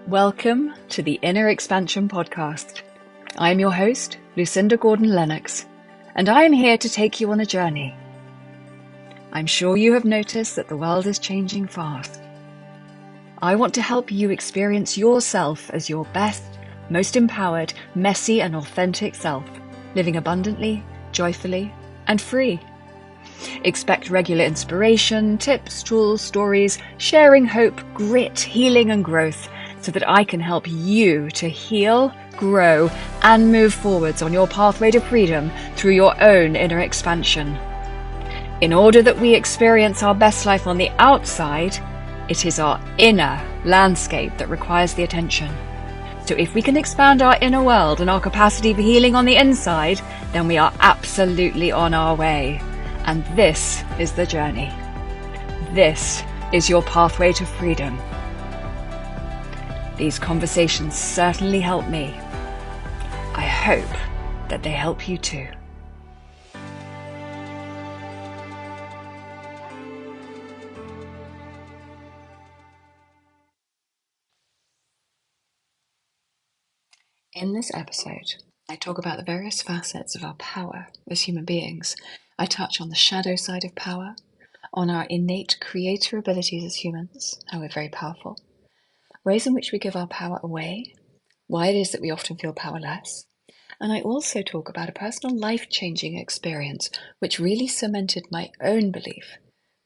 Welcome to the Inner Expansion Podcast. I'm your host, Lucinda Gordon-Lennox, and I am here to take you on a journey. I'm sure you have noticed that the world is changing fast. I want to help you experience yourself as your best, most empowered, messy and authentic self, living abundantly, joyfully, and free. Expect regular inspiration, tips, tools, stories, sharing hope, grit, healing and growth, so that I can help you to heal, grow, and move forwards on your pathway to freedom through your own inner expansion. In order that we experience our best life on the outside, it is our inner landscape that requires the attention. So if we can expand our inner world and our capacity for healing on the inside, then we are absolutely on our way. And this is the journey. This is your pathway to freedom. These conversations certainly help me. I hope that they help you too. In this episode, I talk about the various facets of our power as human beings. I touch on the shadow side of power, on our innate creator abilities as humans, how we're very powerful, ways in which we give our power away, why it is that we often feel powerless. And I also talk about a personal life-changing experience which really cemented my own belief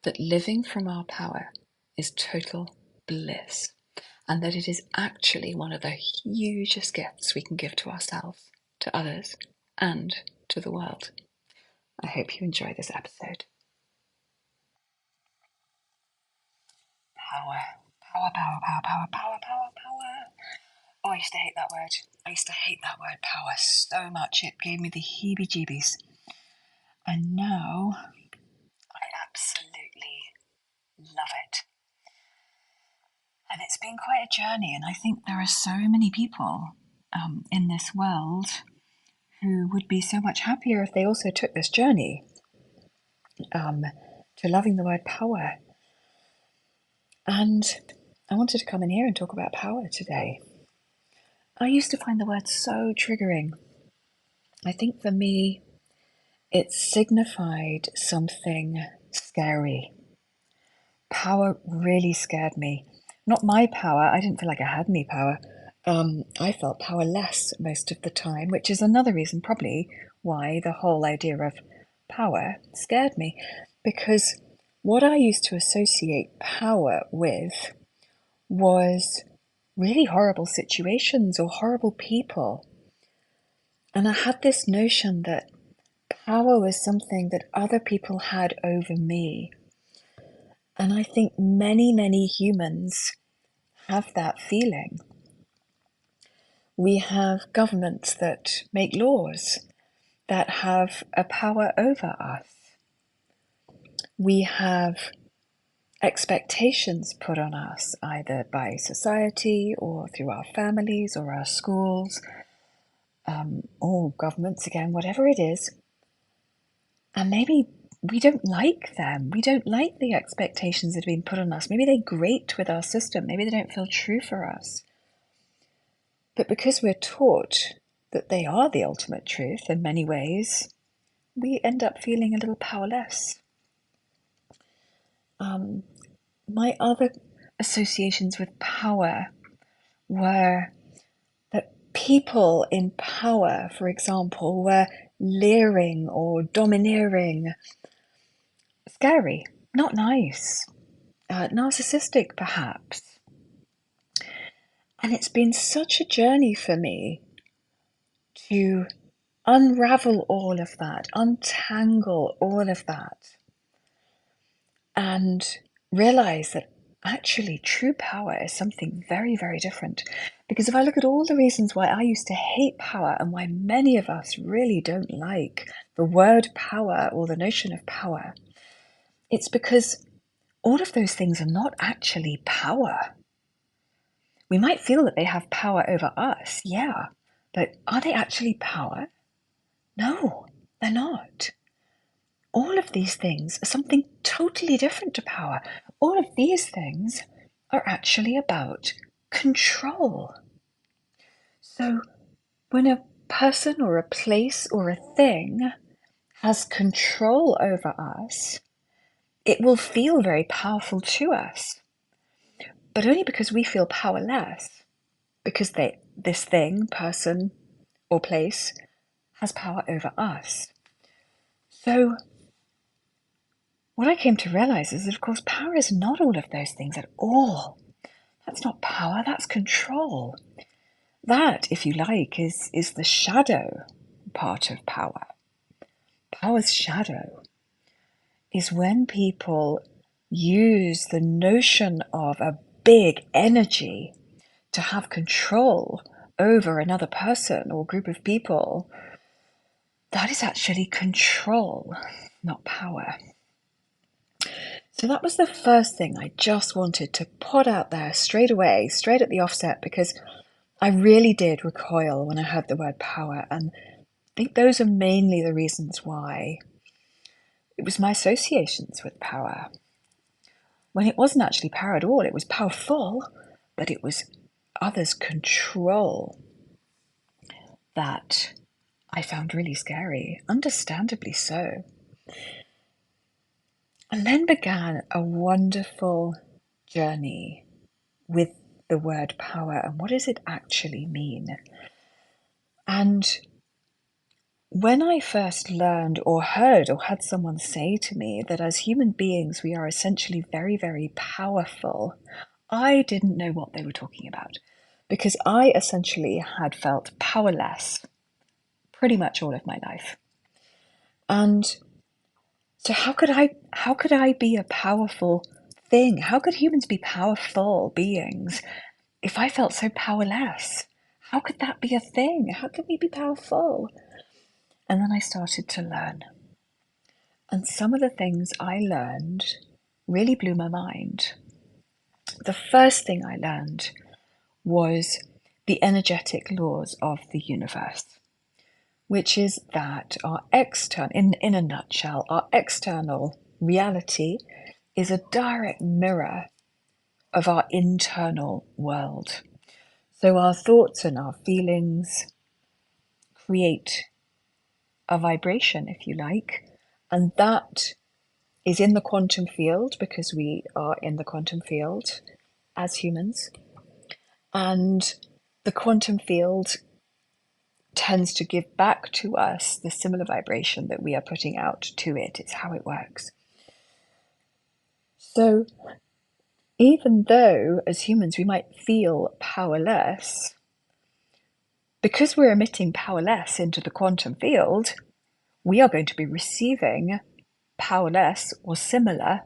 that living from our power is total bliss, and that it is actually one of the hugest gifts we can give to ourselves, to others, and to the world. I hope you enjoy this episode. Power. Oh, I used to hate that word. I used to hate that word power so much. It gave me the heebie-jeebies. And now I absolutely love it. And it's been quite a journey. And I think there are so many people in this world who would be so much happier if they also took this journey to loving the word power. And I wanted to come in here and talk about power today. I used to find the word so triggering. I think for me, it signified something scary. Power really scared me. Not my power. I didn't feel like I had any power. I felt powerless most of the time, which is another reason probably why the whole idea of power scared me. Because what I used to associate power with was really horrible situations or horrible people. And I had this notion that power was something that other people had over me. And I think many, many humans have that feeling. We have governments that make laws that have a power over us. We have expectations put on us either by society or through our families or our schools, or governments again, whatever it is. And maybe we don't like them. We don't like the expectations that have been put on us. Maybe they grate with our system. Maybe they don't feel true for us. But because we're taught that they are the ultimate truth in many ways, we end up feeling a little powerless. My other associations with power were that people in power, for example, were leering or domineering, scary, not nice, narcissistic perhaps. And it's been such a journey for me to unravel all of that, untangle all of that, and realize that actually true power is something very, very different. Because if I look at all the reasons why I used to hate power and why many of us really don't like the word power or the notion of power, it's because all of those things are not actually power. We might feel that they have power over us, yeah, but are they actually power? No, they're not. All of these things are something totally different to power. All of these things are actually about control. So when a person or a place or a thing has control over us, it will feel very powerful to us, but only because we feel powerless, because this thing, person, or place has power over us. So what I came to realize is that, of course, power is not all of those things at all. That's not power, that's control. That, if you like, is the shadow part of power. Power's shadow is when people use the notion of a big energy to have control over another person or group of people. That is actually control, not power. So that was the first thing I just wanted to put out there straight away, straight at the offset, because I really did recoil when I heard the word power, and I think those are mainly the reasons why. It was my associations with power, when it wasn't actually power at all. It was powerful, but it was others' control that I found really scary, understandably so. And then began a wonderful journey with the word power and what does it actually mean. And when I first learned or heard or had someone say to me that as human beings we are essentially very, very powerful, I didn't know what they were talking about, because I essentially had felt powerless pretty much all of my life. And so how could I be a powerful thing? How could humans be powerful beings if I felt so powerless? How could that be a thing? How could we be powerful? And then I started to learn. And some of the things I learned really blew my mind. The first thing I learned was the energetic laws of the universe, which is that our external, in a nutshell, our external reality is a direct mirror of our internal world. So our thoughts and our feelings create a vibration, if you like, and that is in the quantum field because we are in the quantum field as humans. And the quantum field tends to give back to us the similar vibration that we are putting out to it. It's how it works. So even though as humans we might feel powerless, because we're emitting powerless into the quantum field, we are going to be receiving powerless or similar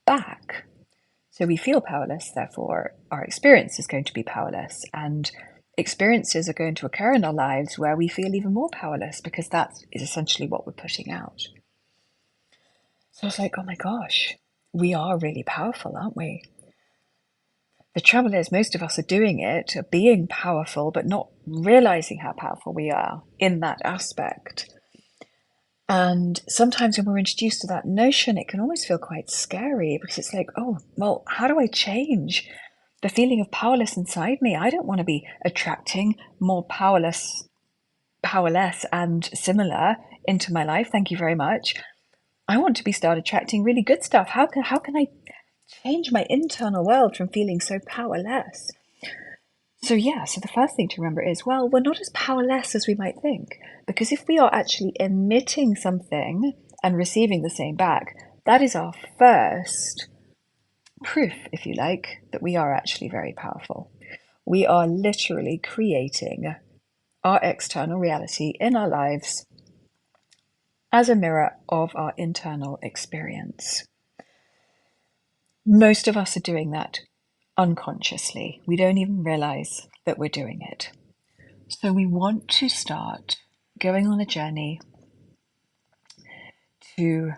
back. So we feel powerless, therefore our experience is going to be powerless, and experiences are going to occur in our lives where we feel even more powerless because that is essentially what we're putting out. So I was like, oh my gosh, we are really powerful, aren't we? The trouble is most of us are doing it, are being powerful, but not realizing how powerful we are in that aspect. And sometimes when we're introduced to that notion, it can almost feel quite scary because it's like, oh, well, how do I change the feeling of powerless inside me? I don't want to be attracting more powerless, and similar into my life. Thank you very much. I want to start attracting really good stuff. How can I change my internal world from feeling so powerless? So the first thing to remember is, well, we're not as powerless as we might think, because if we are actually emitting something and receiving the same back, that is our first proof, if you like, that we are actually very powerful. We are literally creating our external reality in our lives as a mirror of our internal experience. Most of us are doing that unconsciously. We don't even realize that we're doing it. So we want to start going on a journey to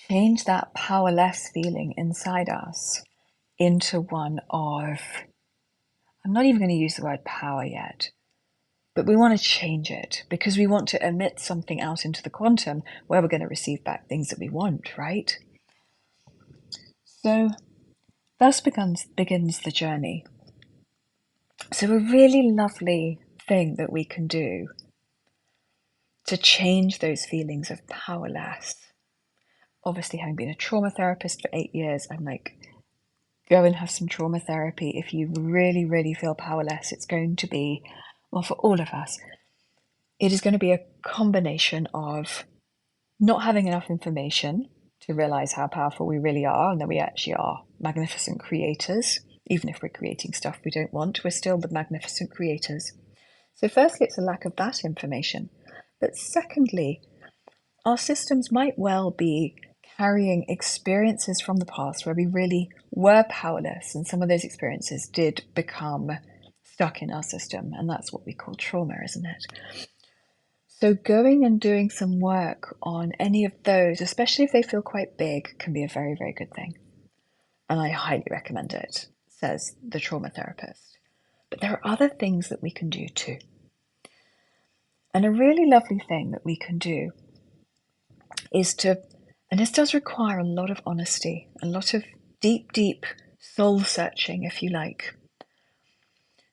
change that powerless feeling inside us into one of, I'm not even going to use the word power yet, but we want to change it because we want to emit something out into the quantum where we're going to receive back things that we want, right? So thus begins the journey. So a really lovely thing that we can do to change those feelings of powerless. Obviously, having been a trauma therapist for 8 years, I'm like, go and have some trauma therapy. If you really, really feel powerless, it's going to be, well, for all of us, it is going to be a combination of not having enough information to realize how powerful we really are and that we actually are magnificent creators. Even if we're creating stuff we don't want, we're still the magnificent creators. So firstly, it's a lack of that information. But secondly, our systems might well be carrying experiences from the past where we really were powerless, and some of those experiences did become stuck in our system, and that's what we call trauma, isn't it? So going and doing some work on any of those, especially if they feel quite big, can be a very, very good thing. And I highly recommend it, says the trauma therapist. But there are other things that we can do too. And a really lovely thing that we can do is to, and this does require a lot of honesty, a lot of deep, deep soul searching, if you like.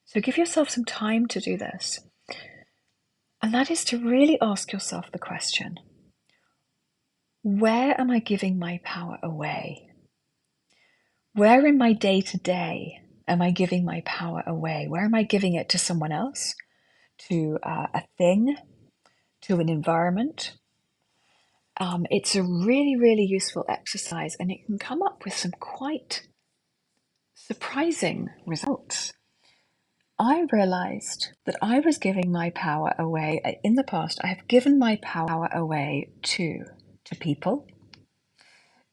So give yourself some time to do this. And that is to really ask yourself the question, where am I giving my power away? Where in my day-to-day am I giving my power away? Where am I giving it to someone else, to a thing, to an environment? It's a really, really useful exercise, and it can come up with some quite surprising results. I realized that I was giving my power away. In the past, I have given my power away to people,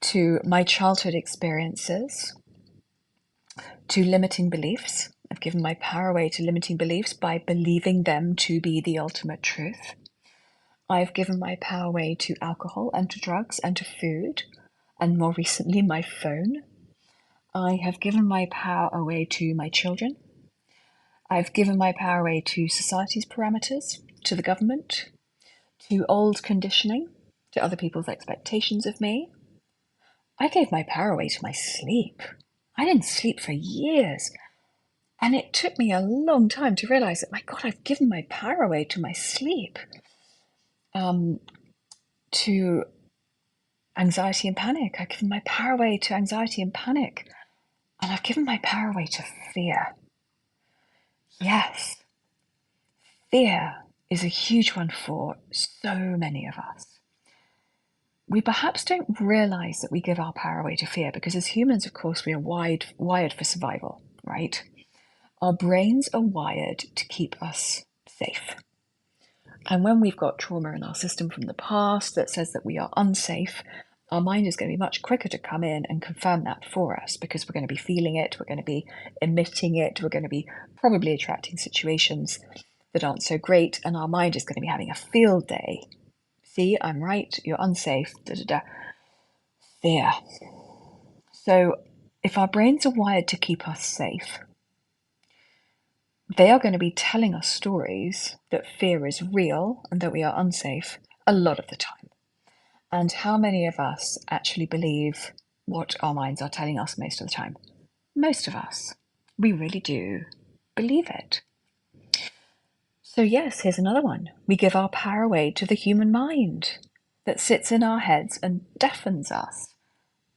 to my childhood experiences, to limiting beliefs. I've given my power away to limiting beliefs by believing them to be the ultimate truth. I've given my power away to alcohol and to drugs and to food, and more recently, my phone. I have given my power away to my children. I've given my power away to society's parameters, to the government, to old conditioning, to other people's expectations of me. I gave my power away to my sleep. I didn't sleep for years. And it took me a long time to realize that, my God, I've given my power away to my sleep, to anxiety and panic. I've given my power away to anxiety and panic. And I've given my power away to fear. Yes, fear is a huge one for so many of us. We perhaps don't realize that we give our power away to fear because as humans, of course, we are wired for survival, right? Our brains are wired to keep us safe. And when we've got trauma in our system from the past that says that we are unsafe, our mind is going to be much quicker to come in and confirm that for us because we're going to be feeling it, we're going to be emitting it, we're going to be probably attracting situations that aren't so great, and our mind is going to be having a field day. See, I'm right, you're unsafe, da da da. Fear. So if our brains are wired to keep us safe, they are going to be telling us stories that fear is real and that we are unsafe a lot of the time. And how many of us actually believe what our minds are telling us most of the time? Most of us. We really do believe it. So yes, here's another one. We give our power away to the human mind that sits in our heads and deafens us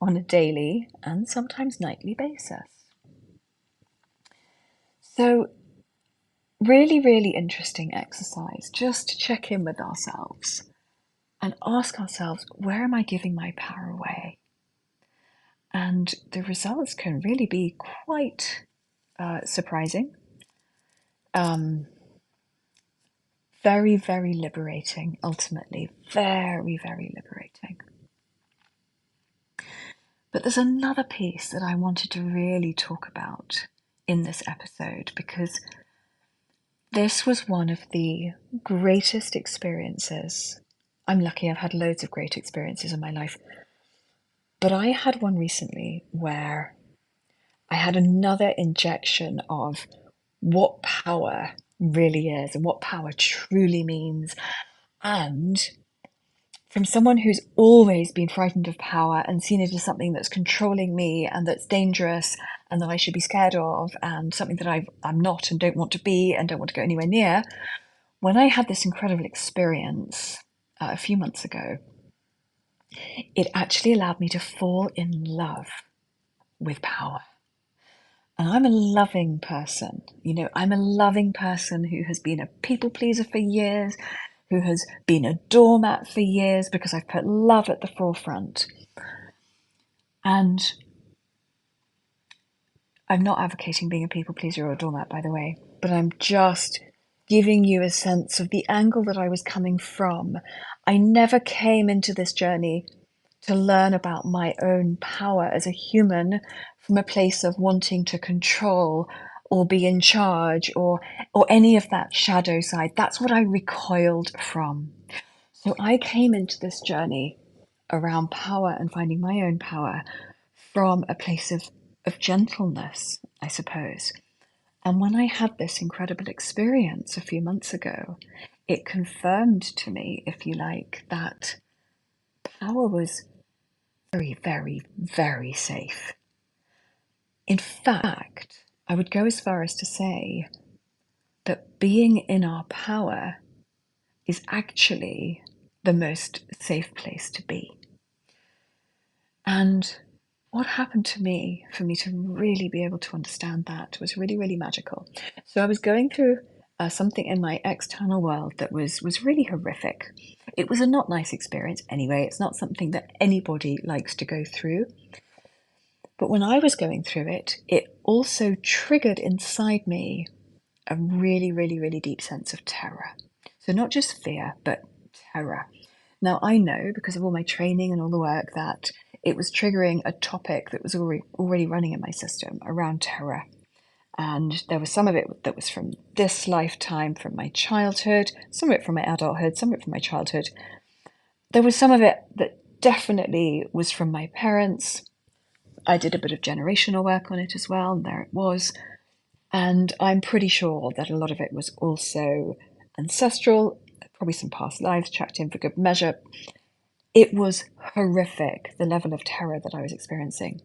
on a daily and sometimes nightly basis. So really, really interesting exercise just to check in with ourselves and ask ourselves, where am I giving my power away? And the results can really be quite surprising. Very, very liberating, ultimately. Very, very liberating. But there's another piece that I wanted to really talk about in this episode because this was one of the greatest experiences. I'm lucky, I've had loads of great experiences in my life. But I had one recently where I had another injection of what power really is and what power truly means. And from someone who's always been frightened of power and seen it as something that's controlling me and that's dangerous and that I should be scared of and something that I'm not and don't want to be and don't want to go anywhere near. When I had this incredible experience a few months ago, it actually allowed me to fall in love with power. And I'm a loving person. I'm a loving person who has been a people pleaser for years, who has been a doormat for years because I've put love at the forefront. And I'm not advocating being a people pleaser or a doormat, by the way, but I'm just giving you a sense of the angle that I was coming from. I never came into this journey to learn about my own power as a human from a place of wanting to control or be in charge or any of that shadow side. That's what I recoiled from. So I came into this journey around power and finding my own power from a place of gentleness, I suppose. And when I had this incredible experience a few months ago, it confirmed to me, if you like, that power was very, very, very safe. In fact, I would go as far as to say that being in our power is actually the most safe place to be. And what happened to me for me to really be able to understand that was really, really magical. So I was going through something in my external world that was really horrific. It was a not nice experience anyway. It's not something that anybody likes to go through. But when I was going through it, it also triggered inside me a really, really, really deep sense of terror. So not just fear, but terror. Now, I know because of all my training and all the work that it was triggering a topic that was already running in my system around terror. And there was some of it that was from this lifetime, from my childhood, some of it from my adulthood, some of it from my childhood. There was some of it that definitely was from my parents. I did a bit of generational work on it as well, and there it was. And I'm pretty sure that a lot of it was also ancestral, probably some past lives checked in for good measure. It was horrific, the level of terror that I was experiencing.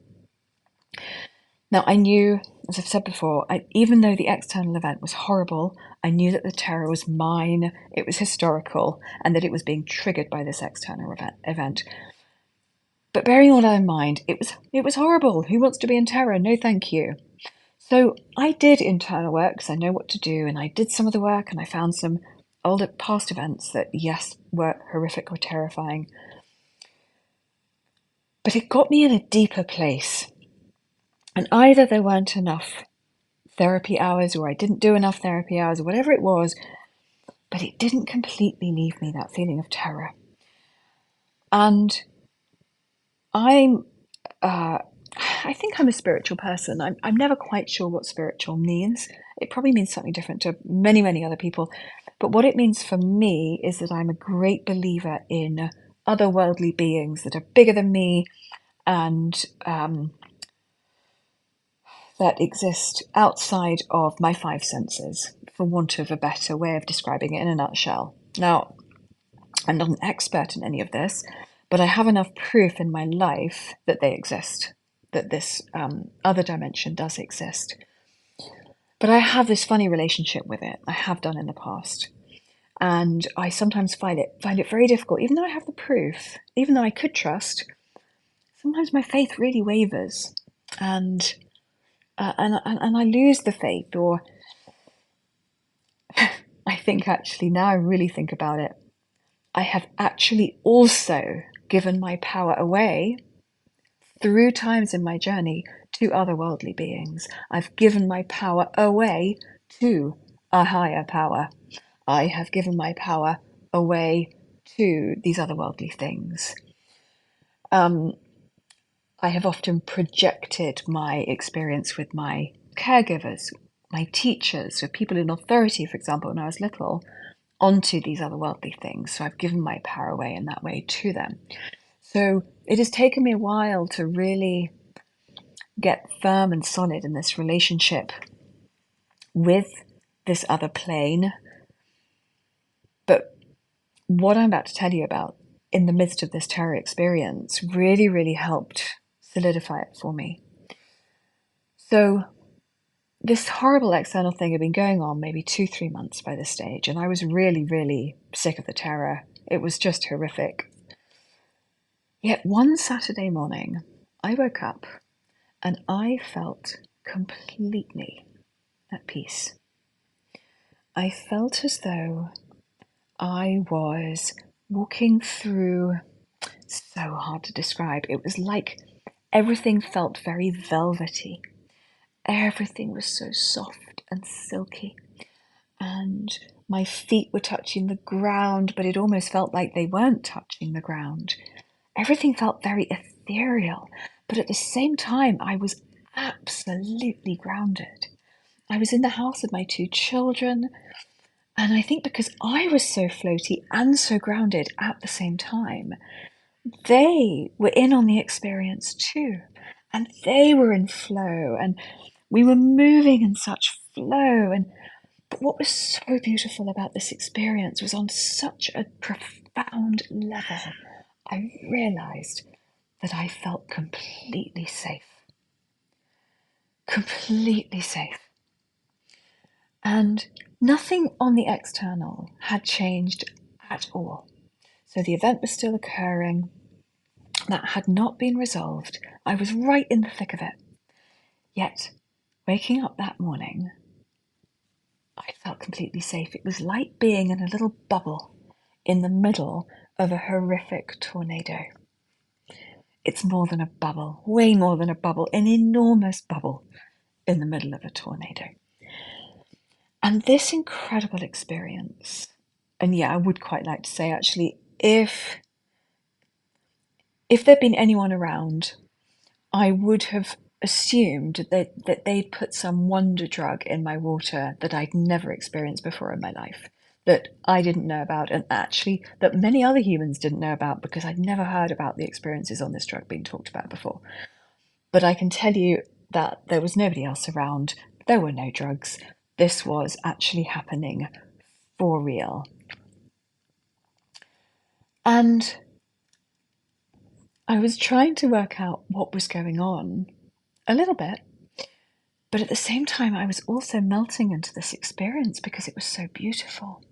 Now, I knew, as I've said before, even though the external event was horrible, I knew that the terror was mine, it was historical, and that it was being triggered by this external event. But bearing all that in mind, it was horrible. Who wants to be in terror? No, thank you. So I did internal work because I know what to do, and I did some of the work, and I found some older past events that, yes, were horrific or terrifying. But it got me in a deeper place. And either there weren't enough therapy hours, or I didn't do enough therapy hours, or whatever it was, but it didn't completely leave me that feeling of terror. And I think I'm a spiritual person. I'm never quite sure what spiritual means. It probably means something different to many, many other people. But what it means for me is that I'm a great believer in otherworldly beings that are bigger than me and that exist outside of my five senses, for want of a better way of describing it in a nutshell. Now, I'm not an expert in any of this, but I have enough proof in my life that they exist, that this other dimension does exist. But I have this funny relationship with it. I have done in the past. And I sometimes find it very difficult, even though I have the proof, even though I could trust, sometimes my faith really wavers. And I lose the faith, or I think actually, now I really think about it, I have actually also given my power away through times in my journey to otherworldly beings. I've given my power away to a higher power. I have given my power away to these otherworldly things. I have often projected my experience with my caregivers, my teachers, or people in authority, for example, when I was little, onto these otherworldly things. So I've given my power away in that way to them. So it has taken me a while to really get firm and solid in this relationship with this other plane. But what I'm about to tell you about in the midst of this terror experience really, really helped solidify it for me. So this horrible external thing had been going on maybe 2-3 months by this stage, and I was really, really sick of the terror. It was just horrific. Yet one Saturday morning, I woke up and I felt completely at peace. I felt as though I was walking through, so hard to describe. It was like everything felt very velvety. Everything was so soft and silky. And my feet were touching the ground, but it almost felt like they weren't touching the ground. Everything felt very ethereal, but at the same time, I was absolutely grounded. I was in the house with my 2 children, and I think because I was so floaty and so grounded at the same time, they were in on the experience too. And they were in flow, and we were moving in such flow. But what was so beautiful about this experience was on such a profound level, I realized that I felt completely safe. Completely safe. And nothing on the external had changed at all. So the event was still occurring. That had not been resolved. I was right in the thick of it. Yet, waking up that morning, I felt completely safe. It was like being in a little bubble in the middle of a horrific tornado. It's more than a bubble, way more than a bubble, an enormous bubble in the middle of a tornado. And this incredible experience, and yeah, I would quite like to say actually, if there'd been anyone around, I would have assumed that they'd put some wonder drug in my water that I'd never experienced before in my life, that I didn't know about, and actually that many other humans didn't know about because I'd never heard about the experiences on this drug being talked about before. But I can tell you that there was nobody else around. There were no drugs. This was actually happening for real. And I was trying to work out what was going on a little bit, but at the same time, I was also melting into this experience because it was so beautiful.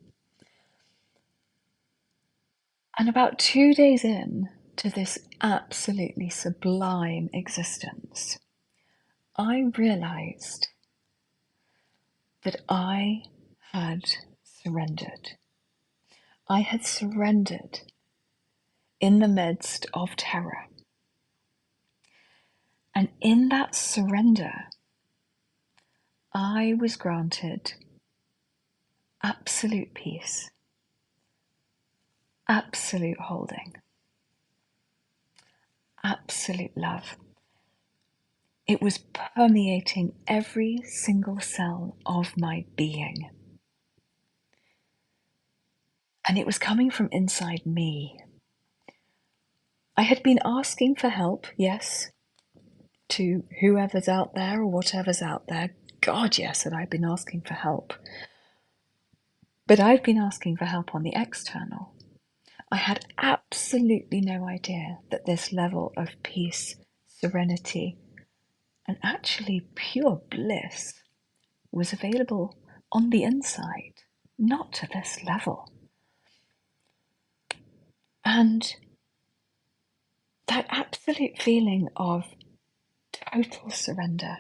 And about 2 days in to this absolutely sublime existence, I realized that I had surrendered. I had surrendered in the midst of terror. And in that surrender, I was granted absolute peace, absolute holding, absolute love. It was permeating every single cell of my being. And it was coming from inside me. I had been asking for help, yes, to whoever's out there or whatever's out there. God, yes, that I'd been asking for help. But I'd been asking for help on the external. I had absolutely no idea that this level of peace, serenity, and actually pure bliss was available on the inside, not to this level. And that absolute feeling of total surrender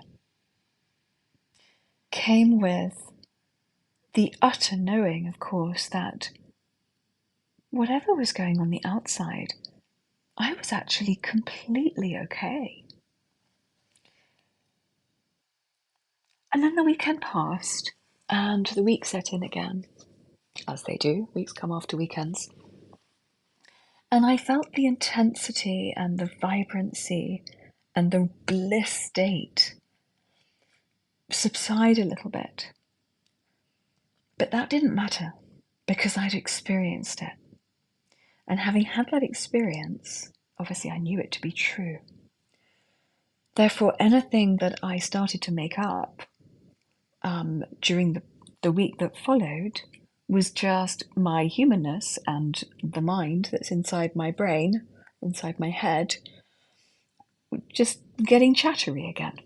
came with the utter knowing, of course, that whatever was going on the outside, I was actually completely okay. And then the weekend passed, and the week set in again, as they do. Weeks come after weekends. And I felt the intensity and the vibrancy and the bliss state subside a little bit. But that didn't matter because I'd experienced it. And having had that experience, obviously I knew it to be true. Therefore, anything that I started to make up during the week that followed was just my humanness and the mind that's inside my brain, inside my head, just getting chattery again.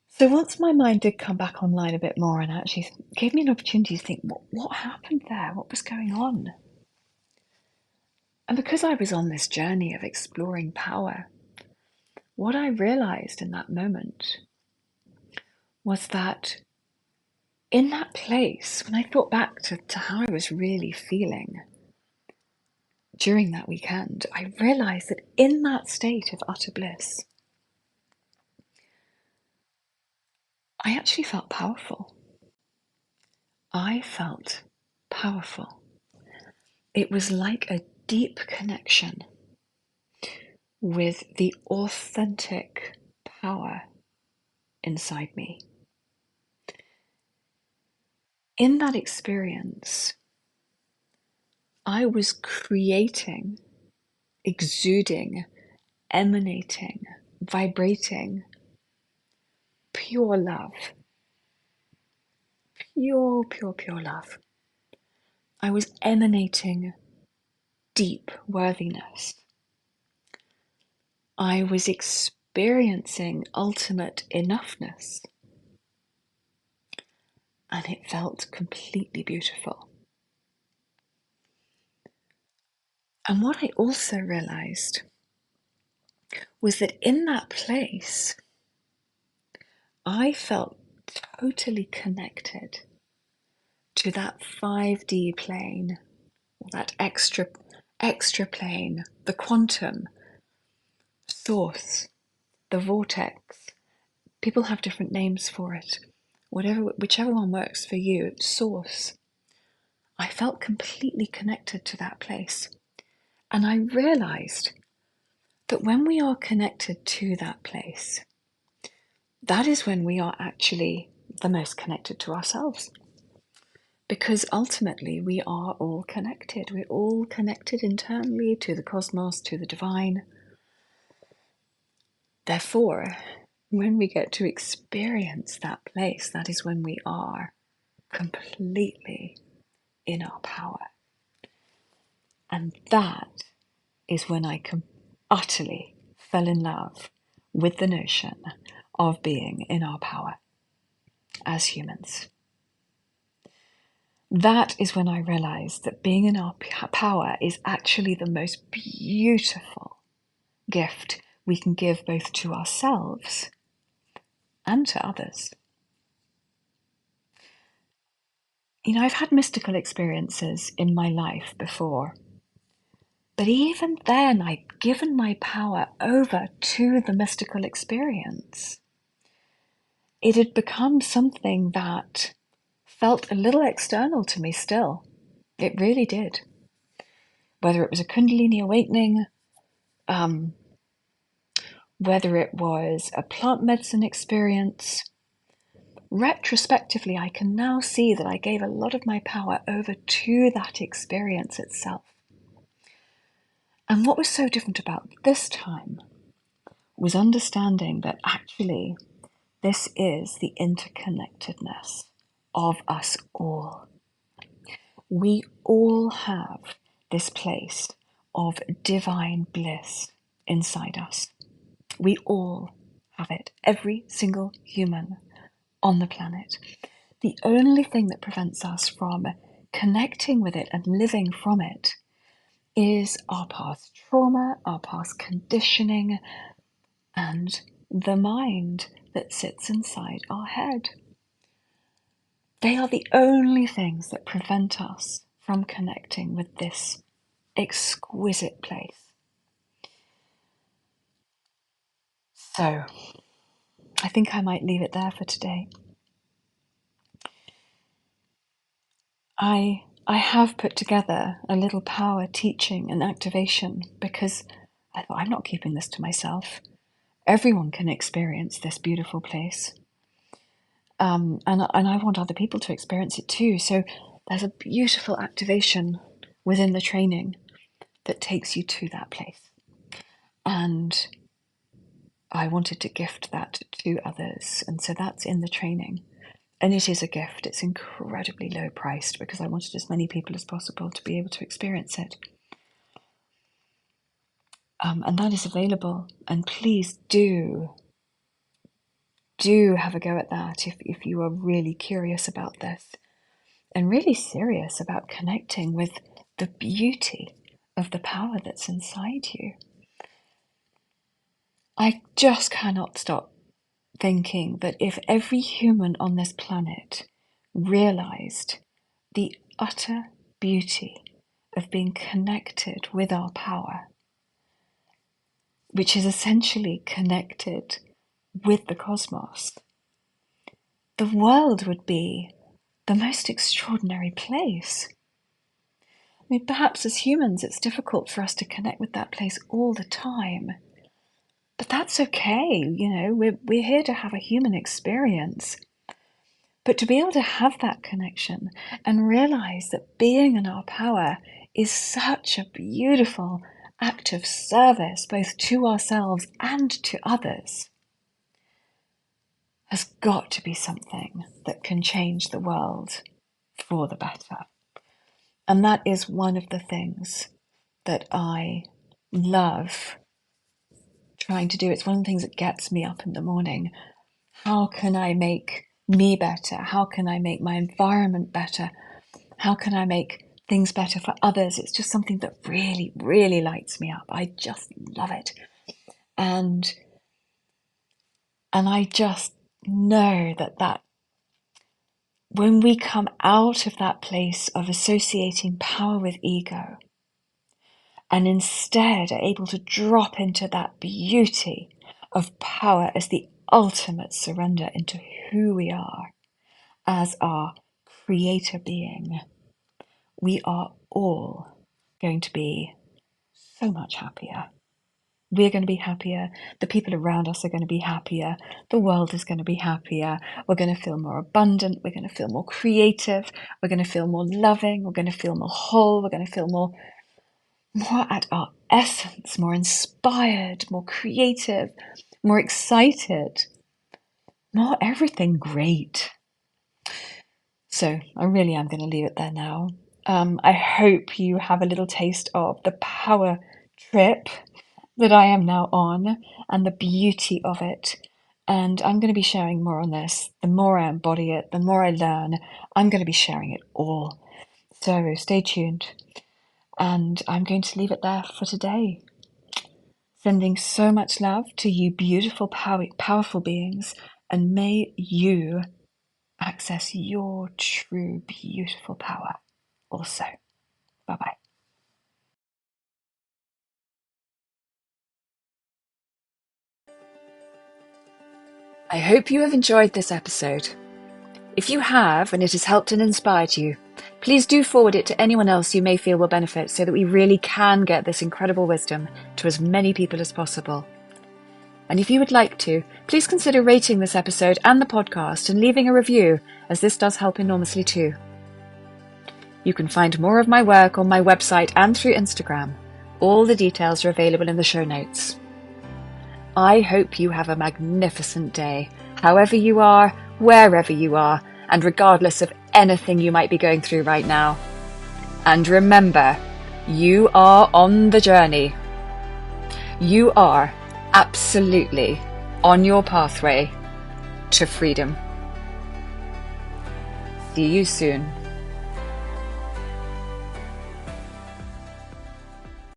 So once my mind did come back online a bit more and actually gave me an opportunity to think, what happened there? What was going on? And because I was on this journey of exploring power, what I realized in that moment was that in that place, when I thought back to how I was really feeling during that weekend, I realized that in that state of utter bliss, I actually felt powerful. I felt powerful. It was like a deep connection with the authentic power inside me. In that experience, I was creating, exuding, emanating, vibrating pure love. Pure love. I was emanating deep worthiness. I was experiencing ultimate enoughness. And it felt completely beautiful. And what I also realized was that in that place, I felt totally connected to that 5D plane, or that extra plane, the quantum, source, the vortex. People have different names for it. Whichever one works for you, source. I felt completely connected to that place. And I realized that when we are connected to that place, that is when we are actually the most connected to ourselves. Because ultimately we are all connected. We're all connected internally to the cosmos, to the divine. Therefore, when we get to experience that place, that is when we are completely in our power. And that is when I utterly fell in love with the notion of being in our power as humans. That is when I realized that being in our power is actually the most beautiful gift we can give both to ourselves and to others. You know, I've had mystical experiences in my life before, but even then I'd given my power over to the mystical experience. It had become something that felt a little external to me still. It really did. Whether it was a Kundalini awakening, whether it was a plant medicine experience, retrospectively, I can now see that I gave a lot of my power over to that experience itself. And what was so different about this time was understanding that actually this is the interconnectedness of us all. We all have this place of divine bliss inside us. We all have it, every single human on the planet. The only thing that prevents us from connecting with it and living from it is our past trauma, our past conditioning, and the mind that sits inside our head. They are the only things that prevent us from connecting with this exquisite place. So, I think I might leave it there for today. I have put together a little power teaching and activation because I thought I'm not keeping this to myself. Everyone can experience this beautiful place. And I want other people to experience it too. So there's a beautiful activation within the training that takes you to that place. And I wanted to gift that to others. And so that's in the training. And it is a gift. It's incredibly low priced because I wanted as many people as possible to be able to experience it. And that is available. And please do have a go at that if you are really curious about this and really serious about connecting with the beauty of the power that's inside you. I just cannot stop thinking that if every human on this planet realized the utter beauty of being connected with our power, which is essentially connected with the cosmos, the world would be the most extraordinary place. I mean, perhaps as humans, it's difficult for us to connect with that place all the time. But that's okay, we're here to have a human experience. But to be able to have that connection and realize that being in our power is such a beautiful act of service, both to ourselves and to others, has got to be something that can change the world for the better. And that is one of the things that I love trying to do. It's one of the things that gets me up in the morning. How can I make me better? How can I make my environment better? How can I make things better for others? It's just something that really, really lights me up. I just love it. And I just know that when we come out of that place of associating power with ego and instead are able to drop into that beauty of power as the ultimate surrender into who we are as our creator being, we are all going to be so much happier. We're going to be happier. The people around us are going to be happier. The world is going to be happier. We're going to feel more abundant. We're going to feel more creative. We're going to feel more loving. We're going to feel more whole. We're going to feel more at our essence, more inspired, more creative, more excited, more everything great. So I really am going to leave it there now. I hope you have a little taste of the power trip that I am now on and the beauty of it. And I'm going to be sharing more on this. The more I embody it, the more I learn, I'm going to be sharing it all. So stay tuned. And I'm going to leave it there for today. Sending so much love to you beautiful, powerful beings. And may you access your true, beautiful power also. Bye-bye. I hope you have enjoyed this episode. If you have, and it has helped and inspired you, please do forward it to anyone else you may feel will benefit so that we really can get this incredible wisdom to as many people as possible. And if you would like to, please consider rating this episode and the podcast and leaving a review, as this does help enormously too. You can find more of my work on my website and through Instagram. All the details are available in the show notes. I hope you have a magnificent day, however you are, wherever you are, and regardless of anything you might be going through right now. And remember, you are on the journey. You are absolutely on your pathway to freedom. See you soon.